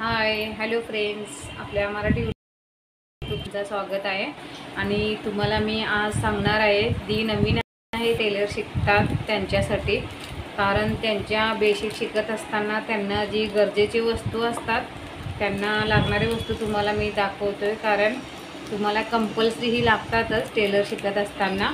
Hi hello friends, आपल्या मराठी यूट्यूबचं स्वागत आहे। आणि तुम्हाला मी आज सांगणार आहे जी नवीन आहे टेलर शिकतात त्यांच्यासाठी। कारण त्यांच्या बेसिक शिकत असताना त्यांना जी गरजेची वस्तू असतात त्यांना लागणारी वस्तू तुम्हाला मी दाखवतोय। कारण तुम्हाला कंपल्सरी ही लागतातच टेलर शिकत असताना।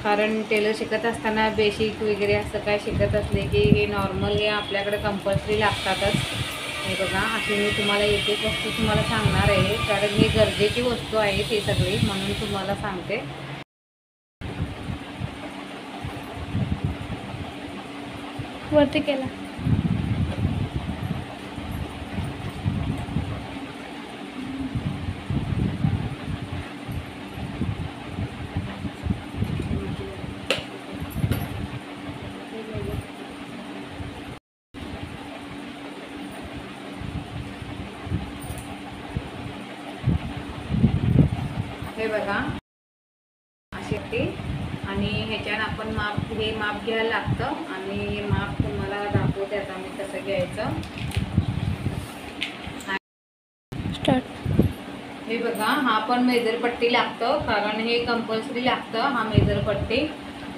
कारण टेलर शिकत असताना बेसिक वगैरे असं काय शिकत असले की हे नॉर्मली आपल्याकडे कंपल्सरी लागतातच। हे बघा, अशी मी तुम्हाला एक एक वस्तू तुम्हाला सांगणार आहे कारण ही गरजेची वस्तू आहे ती सगळी, म्हणून तुम्हाला सांगते। वरती केला हे बघा अशी ती। आणि ह्याच्यानं आपण हे माप घ्यायला लागतं आणि माप तुम्हाला दाखवते आता मी कसं घ्यायचं। स्टार्ट। हे बघा, हा पण मेजर पट्टी लागतं कारण हे कंपल्सरी लागतं, हा मेजर पट्टी।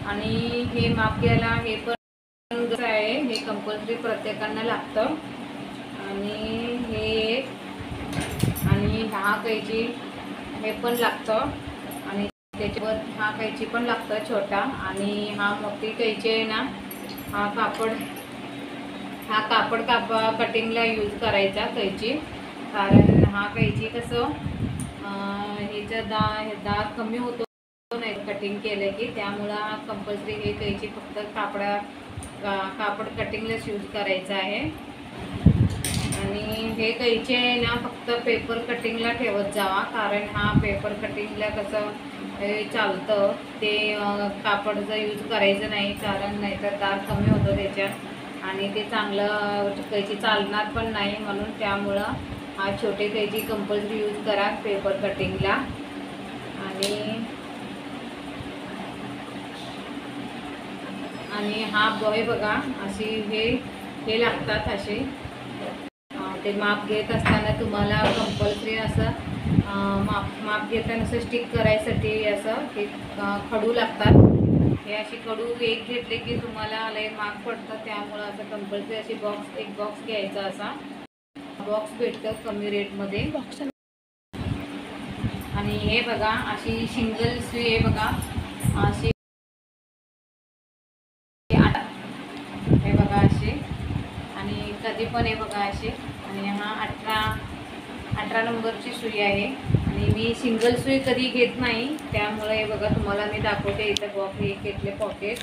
आणि हे माप घ्यायला हे पण कसं आहे, हे कंपल्सरी प्रत्येकांना लागतं। आणि हे आणि हा कैची हे पण लागतं आणि त्याच्यावर हा कैची पण लागतं छोटा। आणि हा मोठी कैची आहे ना, हा कापड कटिंगला यूज करायचा कैची। कारण हा कैची कसं ह्याचा दाग कमी होतो नाही कटिंग केलं की, त्यामुळं हा कंपल्सरी हे कैची फक्त कापड कटिंगलाच यूज करायचं आहे। आणि हे कैची आहे ना फक्त पेपर कटिंगला ठेवत जावा, कारण हा पेपर कटिंगला कसं चालतं ते कापडचं यूज करायचं नाही, कारण नाहीतर दाग कमी होतो त्याच्यात आणि ते चांगलं कैची चालणार पण नाही। म्हणून त्यामुळं हा छोटे कैची कंपल्सरी यूज करा पेपर कटिंगला। आणि हा बॉय बघा, अशी हे लागतात असे। ते माप घेत असताना तुम्हाला कंपल्सरी असं माप घेताना असं स्टिक करायसाठी असं हे खडू लागतात। हे अशी खडू एक घेतले की तुम्हाला लय माप पडतं, त्यामुळं असं कंपल्सरी अशी एक बॉक्स घ्यायचा। असा बॉक्स भेटतं कमी रेटमध्ये। आणि हे बघा अशी सिंगल सुई आहे बघा, अशी हे बघा असे। आणि कधी पण हे बघा असे। आणि हा 18 नंबरची सुई आहे। आणि मी सिंगल सुई कधी घेत नाही, त्यामुळे हे बघा तुम्हाला मी दाखवते। इथं बॉक्स हे घेतले पॉकेट।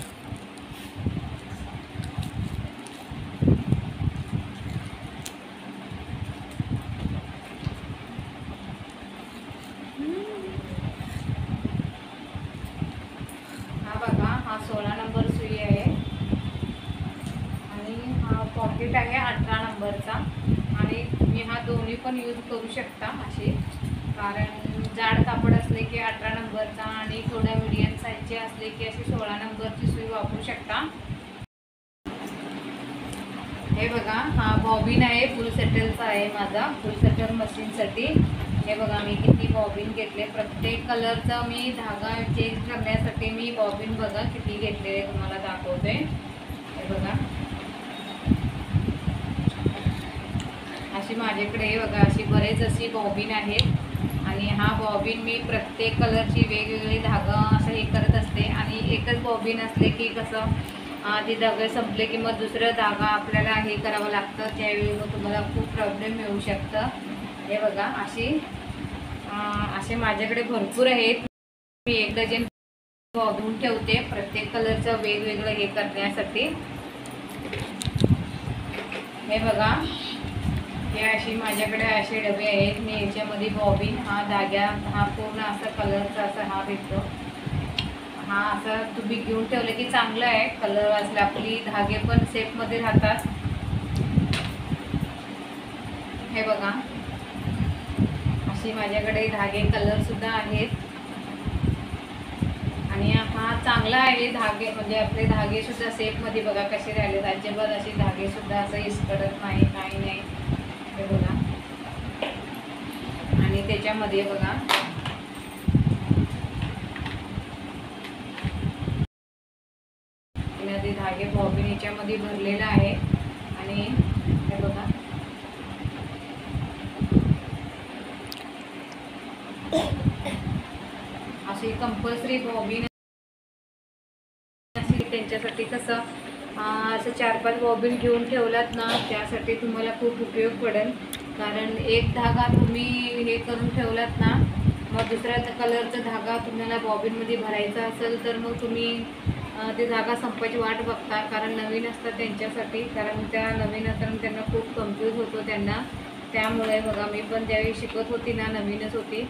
हा बघा, हा 16 नंबर सुई आहे आणि हा पॉकेट आहे 18 नंबरचा। आणि तुम्ही हा दोन्ही पण यूज करू शकता असे, कारण जाड कापड असले की 18 नंबरचा आणि थोड्या मीडियम साईजचे असले की अशी 16 नंबरची सुई वापरू शकता। हे बघा, हा बॉबिन आहे, फुल सेटलचा आहे माझा, फुल सेटल मशीनसाठी। हे बघा मी किती बॉबिन घेतले, प्रत्येक कलरचा मी धागा चेंज करण्यासाठी मी बॉबिन बघा किती घेतलेले तुम्हाला दाखवते। हे बघा अशी माझ्याकडे हे बघा अशी बरेच अशी बॉबिन आहेत। आणि हा बॉबिन मी प्रत्येक कलरची वेगवेगळी धागा असं हे करत असते। आणि एकच बॉबिन असले की कसं ती धागे संपले की मग दुसरं धागा आपल्याला हे करावं लागतं, त्यावेळी मग तुम्हाला खूप प्रॉब्लेम येऊ शकतं। हे बघा असे माझ्याकडे भरपूर आहेत। मी 1 डझन बॉबिन ठेवते प्रत्येक कलरचं वेगवेगळं हे करण्यासाठी। हे बघा हे अशी माझ्याकडे असे डबे आहेत। मी याच्यामध्ये बॉबिन हा पूर्ण असा कलरचा असा हा भेटतो। हा असं तुम्ही घेऊन ठेवलं की चांगलं आहे, कलर असले आपली धागे पण सेफमध्ये राहतात। हे बघा अशी माझ्याकडे धागे कलर सुद्धा आहेत। आणि हा चांगला आहे धागे, म्हणजे आपले धागे सुद्धा सेफमध्ये बघा कसे राहिले, अजिबात असे धागे सुद्धा असं इसकडत नाही, काही नाही। हे त्याच्यामध्ये बघा धागे बॉबिन याच्यामध्ये भरलेला आहे आणि हे बघा अशी कंपल्सरी बॉबिन त्यांच्यासाठी कसं असं 4-5 बॉबिन घेऊन ठेवलात ना त्यासाठी तुम्हाला खूप उपयोग पडेल. कारण एक धागा तुम्ही हे करून ठेवलात ना मग दुसऱ्या कलरचा धागा तुम्हाला बॉबिनमध्ये भरायचा असेल तर मग तुम्ही ते धागा संपायची वाट बघता. कारण नवीन असतात त्यांच्यासाठी, कारण त्या नवीन असताना त्यांना खूप कन्फ्यूज होतो त्यांना. त्यामुळे बघा मी पण ज्यावेळी शिकत होती ना नवीनच होती,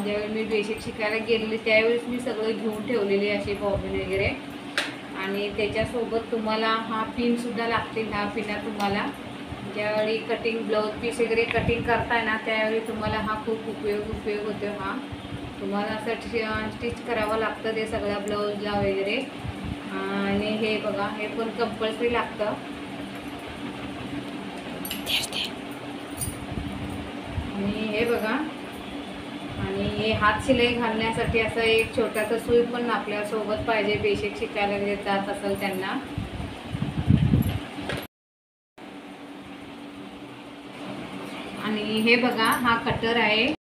ज्यावेळी मी बेसिक शिकायला गेलेली त्यावेळेस मी सगळं घेऊन ठेवलेली अशी बॉबिन वगैरे. आणि त्याच्यासोबत तुम्हाला हा पिनसुद्धा लागतील. हा पिना तुम्हाला ज्यावेळी कटिंग ब्लाऊज पीस वगैरे कटिंग करताय ना त्यावेळी तुम्हाला हा खूप उपयोग होतो. हा तुम्हाला असं स्टिच करावं लागतं ते सगळ्या ब्लाऊजला वगैरे. आणि हे बघा हे पण कंपल्सरी लागतं. आणि हे बघा आणि हे हात शिलाई घालण्यासाठी असं एक छोटासा सुई पण आपल्यासोबत पाहिजे बेसिक शिकायला जात असेल त्यांना. आणि हे बघा हा कटर आहे.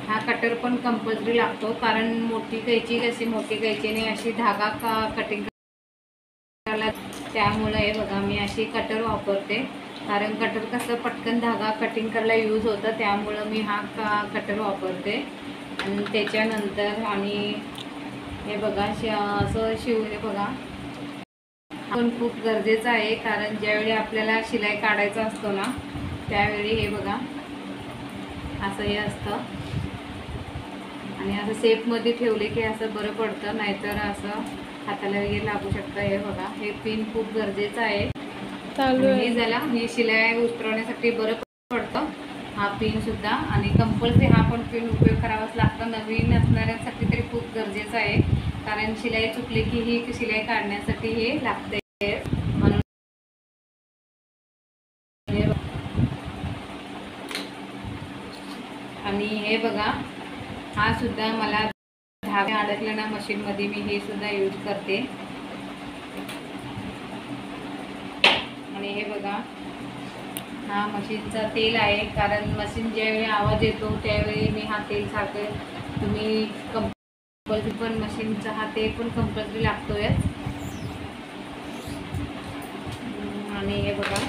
हा कटर पण कंपल्सरी लागतो कारण मोठी कैची कशी मोठी कैचीने अशी धागा कटिंग करायला, त्यामुळे हे बघा मी अशी कटर वापरते. कारण कटर कसं पटकन धागा कटिंग करायला यूज होतं, त्यामुळं मी हा कटर वापरते. आणि त्याच्यानंतर आणि हे बघा असं हे बघा पण खूप गरजेचं आहे. कारण ज्यावेळी आपल्याला शिलाई काढायचा असतो ना त्यावेळी हे बघा असं हे असतं आणि असं सेफमध्ये ठेवले की असं बरं पडतं, नाहीतर असं हाताला वगैरे लागू शकतं. हे बघा हे पिन खूप गरजेचं आहे. हे झाला हे शिलाई उतरवण्यासाठी बरं पडतं हा पिनसुद्धा. आणि कंपल्सरी हा पण पिन उपयोग करावाच लागतं. नवीन असणाऱ्यांसाठी तरी खूप गरजेचं आहे कारण शिलाई चुकली की ही शिलाई काढण्यासाठी हे लागते. म्हणून आणि हे बघा हा सुद्धा मला धागा अडकला ना मशीनमध्ये मी हे सुद्धा यूज करते. आणि हे बघा हा मशीनचा तेल आहे. कारण मशीन ज्यावेळी आवाज येतो त्यावेळी मी हा तेल सारखं तुम्ही कंपल्सरी पण मशीनचा हा तेल पण कंपल्सरी लागतोय. आणि हे बघा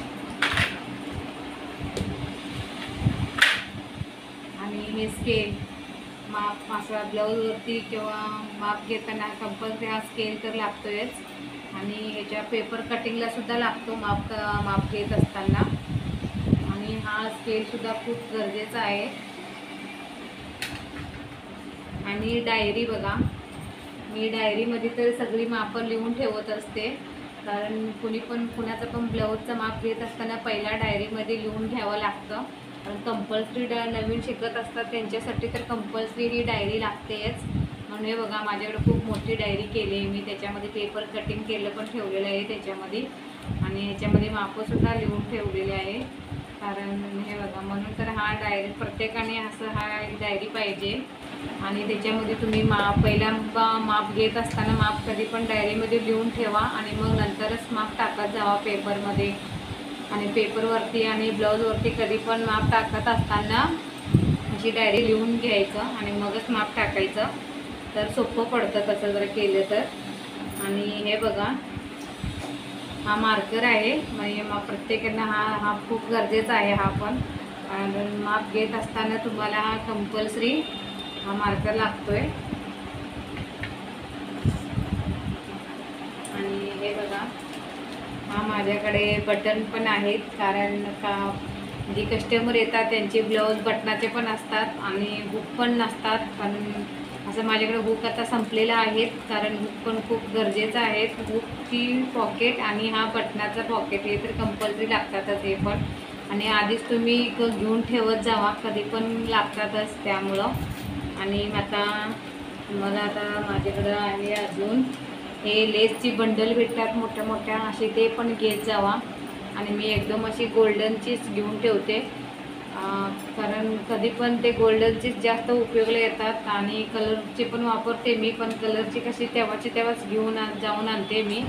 आणि हे स्केल माप असा ब्लाऊजवरती किंवा माप घेताना कंपल्सरी हा स्केल तर लागतोयच. आणि ह्याच्या पेपर कटिंगला सुद्धा लागतो माप घेत असताना. आणि हा स्केलसुद्धा खूप गरजेचा आहे. आणि डायरी बघा मी डायरीमध्ये तर सगळी मापं लिहून ठेवत असते. कारण कुणाचं पण ब्लाऊजचं माप घेत असताना पहिला डायरीमध्ये लिहून घ्यावं लागतं. कारण कंपल्सरी नवीन शिकत असतात त्यांच्यासाठी तर कंपल्सरी ही डायरी लागतेच. म्हणून हे बघा माझ्याकडे खूप मोठी डायरी केली आहे मी. त्याच्यामध्ये पेपर कटिंग केलं पण ठेवलेलं आहे त्याच्यामध्ये. आणि ह्याच्यामध्ये मापंसुद्धा लिहून ठेवलेले आहे. कारण हे बघा म्हणून तर हा डायरी प्रत्येकाने असं हा एक डायरी पाहिजे. आणि त्याच्यामध्ये तुम्ही पहिला माप घेत असताना माप कधी पण डायरीमध्ये लिहून ठेवा आणि मग नंतरच माप टाकत जावा पेपरमध्ये. आणि पेपरवरती आणि ब्लाऊजवरती कधी पण माप टाकत असताना अशी डायरी लिहून घ्यायचं आणि मगच माप टाकायचं, तर सोपं पडतं तसं जर केलं तर. आणि हे बघा हा मार्कर आहे. म्हणजे प्रत्येकांना हा खूप गरजेचा आहे हा पण. कारण माप घेत असताना तुम्हाला हा कंपल्सरी हा मार्कर लागतोय. आणि हे बघा हा माझ्याकडे बटन पण आहेत. कारण जी कस्टमर येतात त्यांचे ब्लाऊज बटनाचे पण असतात आणि हुक पण नसतात. पण असं माझ्याकडे हुक आता संपलेला आहेत. कारण हुक पण खूप गरजेचं आहे. हुकची पॉकेट आणि हा बटनाचा पॉकेट हे तर कंपल्सरी लागतातच हे पण. आणि आधीच तुम्ही घेऊन ठेवत जावा, कधी पण लागतातच त्यामुळं. आणि आता मला माझ्याकडं आहे अजून हे लेसची बंडल भेटतात मोठ्या मोठ्या असे, ते पण घेत जावा. आणि मी एकदम अशी गोल्डनचीच घेऊन ठेवते. कारण कधी पण ते गोल्डनचेच जास्त उपयोगला येतात आणि कलरचे पण वापरते मी, पण कलरची कशी तेव्हाची तेव्हाच जाऊन आणते मी.